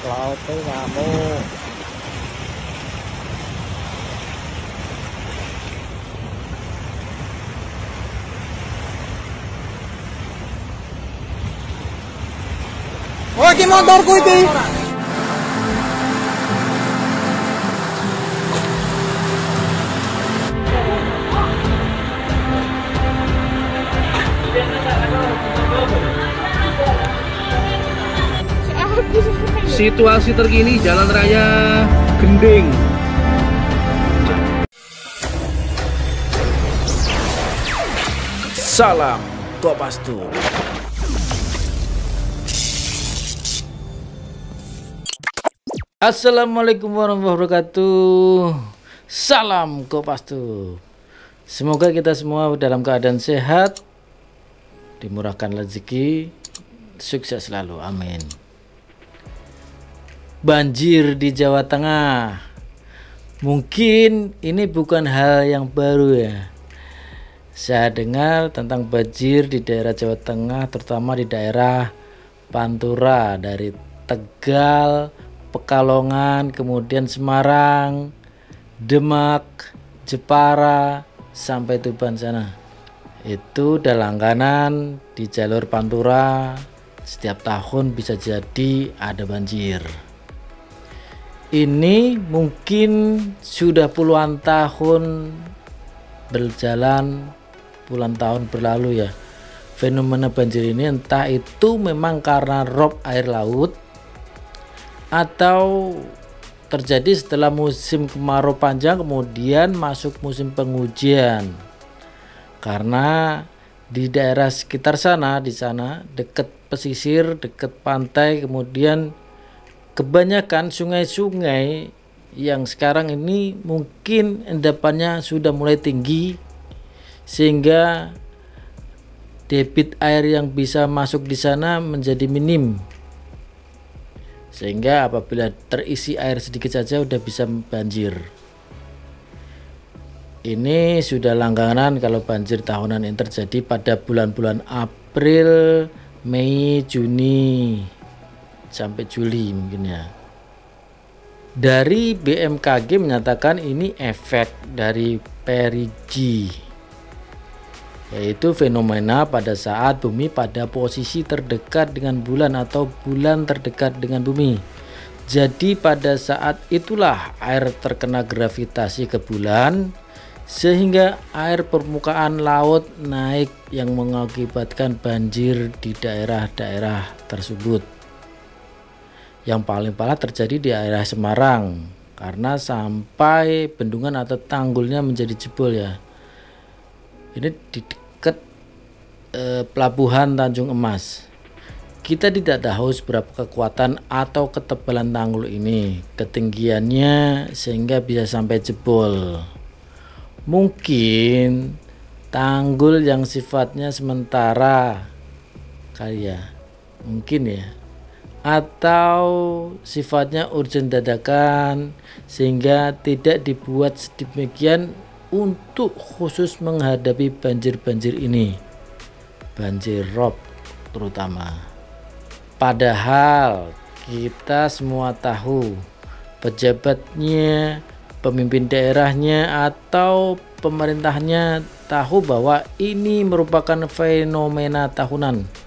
lautnya ngamuk. Oh, iki motorku iki. Situasi terkini Jalan Raya Gending. Salam Kopastus. Assalamualaikum warahmatullahi wabarakatuh. Salam Kopastus. Semoga kita semua dalam keadaan sehat, dimurahkan rezeki, sukses selalu, amin. Banjir di Jawa Tengah. Mungkin ini bukan hal yang baru ya. Saya dengar tentang banjir di daerah Jawa Tengah, terutama di daerah Pantura, dari Tegal, Pekalongan, kemudian Semarang, Demak, Jepara, sampai Tuban sana. Itu udah langganan di jalur Pantura. Setiap tahun bisa jadi ada banjir. Ini mungkin sudah puluhan tahun berjalan, puluhan tahun berlalu ya. Fenomena banjir ini entah itu memang karena rob air laut atau terjadi setelah musim kemarau panjang kemudian masuk musim penghujan. Karena di daerah sekitar sana, di sana dekat pesisir, dekat pantai, kemudian kebanyakan sungai-sungai yang sekarang ini mungkin endapannya sudah mulai tinggi sehingga debit air yang bisa masuk di sana menjadi minim, sehingga apabila terisi air sedikit saja udah bisa banjir. Ini sudah langganan kalau banjir tahunan yang terjadi pada bulan-bulan April, Mei, Juni sampai Juli mungkin ya. Dari BMKG menyatakan ini efek dari perigi, yaitu fenomena pada saat bumi pada posisi terdekat dengan bulan atau bulan terdekat dengan bumi. Jadi pada saat itulah air terkena gravitasi ke bulan sehingga air permukaan laut naik yang mengakibatkan banjir di daerah-daerah tersebut. Yang paling parah terjadi di daerah Semarang karena sampai bendungan atau tanggulnya menjadi jebol ya. Ini di dekat pelabuhan Tanjung Emas. Kita tidak tahu seberapa kekuatan atau ketebalan tanggul ini, ketinggiannya sehingga bisa sampai jebol. Mungkin tanggul yang sifatnya sementara kali ya, mungkin ya, atau sifatnya urgent dadakan sehingga tidak dibuat sedemikian untuk khusus menghadapi banjir-banjir ini, banjir rob terutama. Padahal kita semua tahu pejabatnya, pemimpin daerahnya atau pemerintahnya tahu bahwa ini merupakan fenomena tahunan.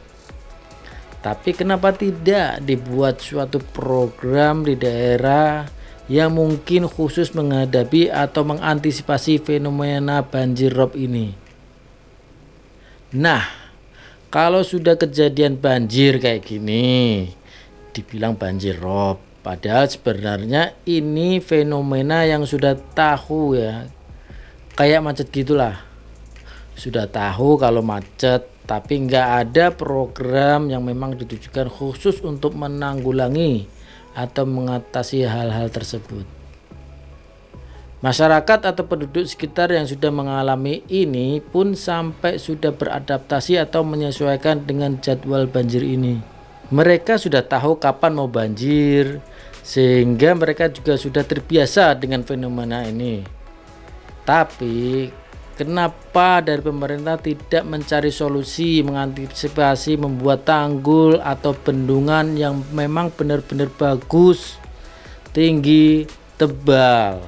Tapi kenapa tidak dibuat suatu program di daerah yang mungkin khusus menghadapi atau mengantisipasi fenomena banjir rob ini? Nah, kalau sudah kejadian banjir kayak gini, dibilang banjir rob, padahal sebenarnya ini fenomena yang sudah tahu ya, kayak macet gitulah. Sudah tahu kalau macet, tapi nggak ada program yang memang ditujukan khusus untuk menanggulangi atau mengatasi hal-hal tersebut. Masyarakat atau penduduk sekitar yang sudah mengalami ini pun sampai sudah beradaptasi atau menyesuaikan dengan jadwal banjir ini. Mereka sudah tahu kapan mau banjir, sehingga mereka juga sudah terbiasa dengan fenomena ini. Tapi Kenapa dari pemerintah tidak mencari solusi, mengantisipasi, membuat tanggul atau bendungan yang memang benar-benar bagus, tinggi, tebal?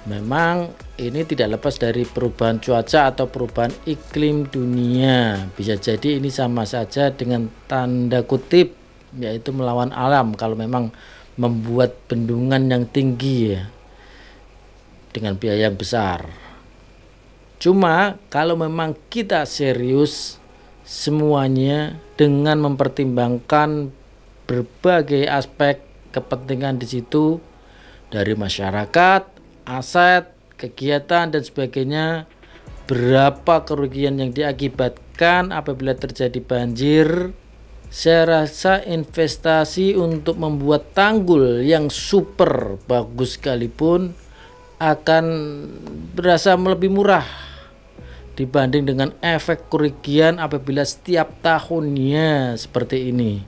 Memang ini tidak lepas dari perubahan cuaca atau perubahan iklim dunia. Bisa jadi ini sama saja dengan tanda kutip, yaitu melawan alam kalau memang membuat bendungan yang tinggi ya, dengan biaya yang besar. Cuma kalau memang kita serius semuanya dengan mempertimbangkan berbagai aspek kepentingan di situ, dari masyarakat, aset, kegiatan dan sebagainya, berapa kerugian yang diakibatkan apabila terjadi banjir, saya rasa investasi untuk membuat tanggul yang super bagus sekalipun akan berasa lebih murah dibanding dengan efek kerugian apabila setiap tahunnya seperti ini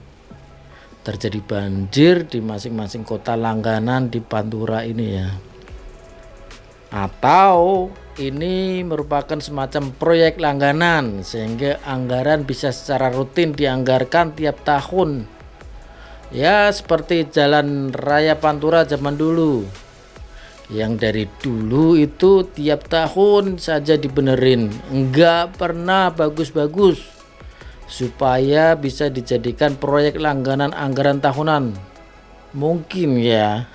terjadi banjir di masing-masing kota langganan di Pantura ini ya. Atau ini merupakan semacam proyek langganan sehingga anggaran bisa secara rutin dianggarkan tiap tahun. Ya seperti jalan raya Pantura zaman dulu, yang dari dulu itu tiap tahun saja dibenerin, enggak pernah bagus-bagus, supaya bisa dijadikan proyek langganan anggaran tahunan. Mungkin ya.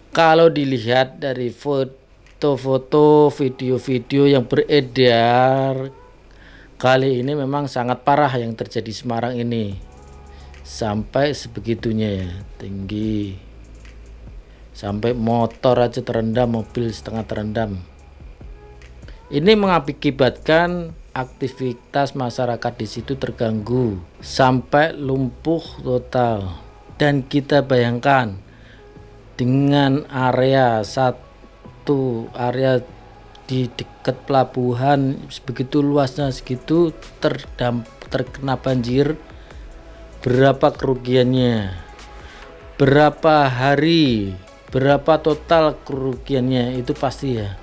Kalau dilihat dari foto-foto, video-video yang beredar, kali ini memang sangat parah yang terjadi di Semarang ini. Sampai sebegitunya ya, tinggi. Sampai motor aja terendam, mobil setengah terendam. Ini mengakibatkan aktivitas masyarakat di situ terganggu sampai lumpuh total. Dan kita bayangkan dengan area di dekat pelabuhan begitu luasnya segitu terkena banjir, berapa kerugiannya, berapa hari, berapa total kerugiannya itu pasti ya.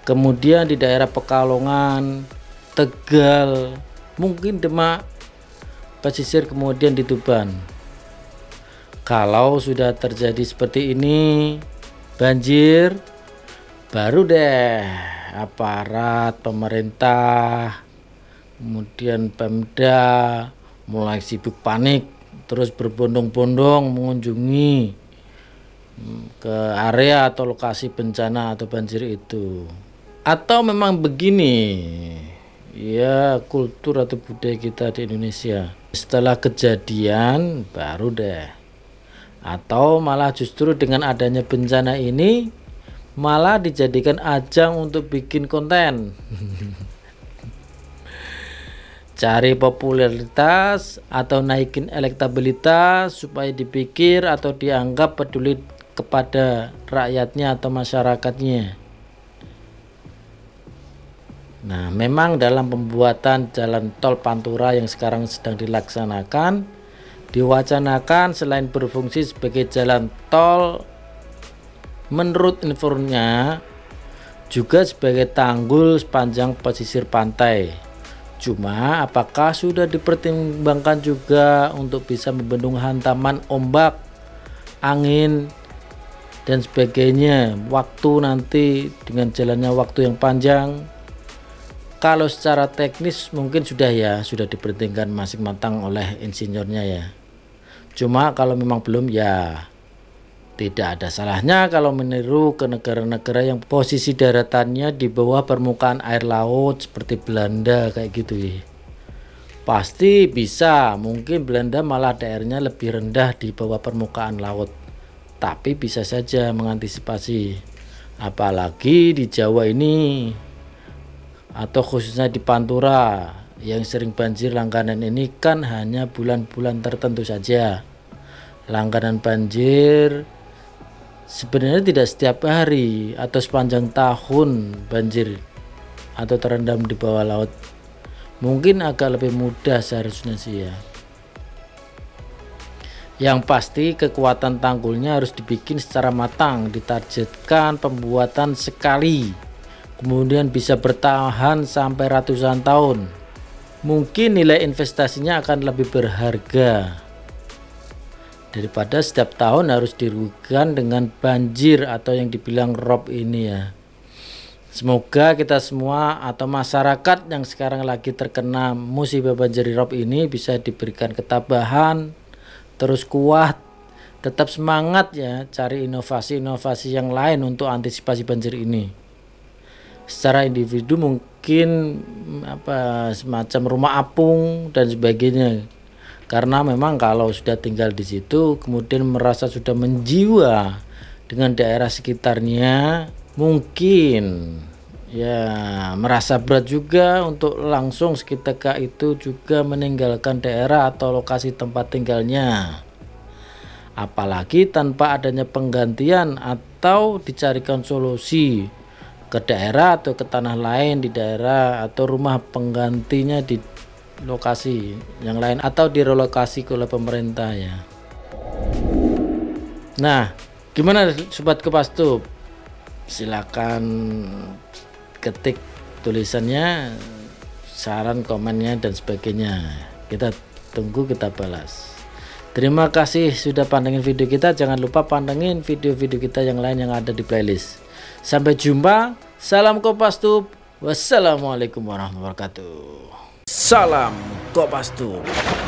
Kemudian di daerah Pekalongan, Tegal, mungkin Demak, pesisir, kemudian di Tuban. Kalau sudah terjadi seperti ini banjir, baru deh aparat pemerintah, kemudian Pemda mulai sibuk panik, terus berbondong-bondong mengunjungi ke area atau lokasi bencana atau banjir itu. Atau memang begini ya kultur atau budaya kita di Indonesia, setelah kejadian baru deh, atau malah justru dengan adanya bencana ini malah dijadikan ajang untuk bikin konten. Cari popularitas atau naikin elektabilitas supaya dipikir atau dianggap peduli kepada rakyatnya atau masyarakatnya. Nah, memang dalam pembuatan jalan tol Pantura yang sekarang sedang dilaksanakan, diwacanakan selain berfungsi sebagai jalan tol, menurut infonya juga sebagai tanggul sepanjang pesisir pantai. Cuma apakah sudah dipertimbangkan juga untuk bisa membendung hantaman ombak, angin dan sebagainya waktu nanti dengan jalannya waktu yang panjang? Kalau secara teknis mungkin sudah dipertimbangkan masing matang oleh insinyurnya ya. Cuma kalau memang belum ya tidak ada salahnya kalau meniru ke negara-negara yang posisi daratannya di bawah permukaan air laut seperti Belanda kayak gitu ya. Pasti bisa, mungkin Belanda malah daerahnya lebih rendah di bawah permukaan laut. Tapi bisa saja mengantisipasi. Apalagi di Jawa ini atau khususnya di Pantura yang sering banjir langganan ini kan hanya bulan-bulan tertentu saja. Langganan banjir sebenarnya tidak setiap hari atau sepanjang tahun banjir atau terendam di bawah laut. Mungkin agak lebih mudah seharusnya sih ya. Yang pasti kekuatan tanggulnya harus dibikin secara matang, ditargetkan pembuatan sekali, kemudian bisa bertahan sampai ratusan tahun. Mungkin nilai investasinya akan lebih berharga daripada setiap tahun harus dirugikan dengan banjir atau yang dibilang rob ini ya. Semoga kita semua atau masyarakat yang sekarang lagi terkena musibah banjir rob ini bisa diberikan ketabahan, terus kuat, tetap semangat ya, cari inovasi-inovasi yang lain untuk antisipasi banjir ini. Secara individu mungkin semacam rumah apung dan sebagainya. Karena memang kalau sudah tinggal di situ kemudian merasa sudah menjiwa dengan daerah sekitarnya, mungkin ya merasa berat juga untuk langsung seketika itu juga meninggalkan daerah atau lokasi tempat tinggalnya. Apalagi tanpa adanya penggantian atau dicarikan solusi ke daerah atau ke tanah lain di daerah atau rumah penggantinya di lokasi yang lain atau direlokasi oleh pemerintah ya. Nah, gimana Sobat Kopastus? Silakan ketik tulisannya, saran, komennya dan sebagainya. Kita tunggu, kita balas. Terima kasih sudah pantengin video kita. Jangan lupa pantengin video-video kita yang lain yang ada di playlist. Sampai jumpa. Salam Kopastus. Wassalamualaikum warahmatullahi wabarakatuh. Salam Kopastus.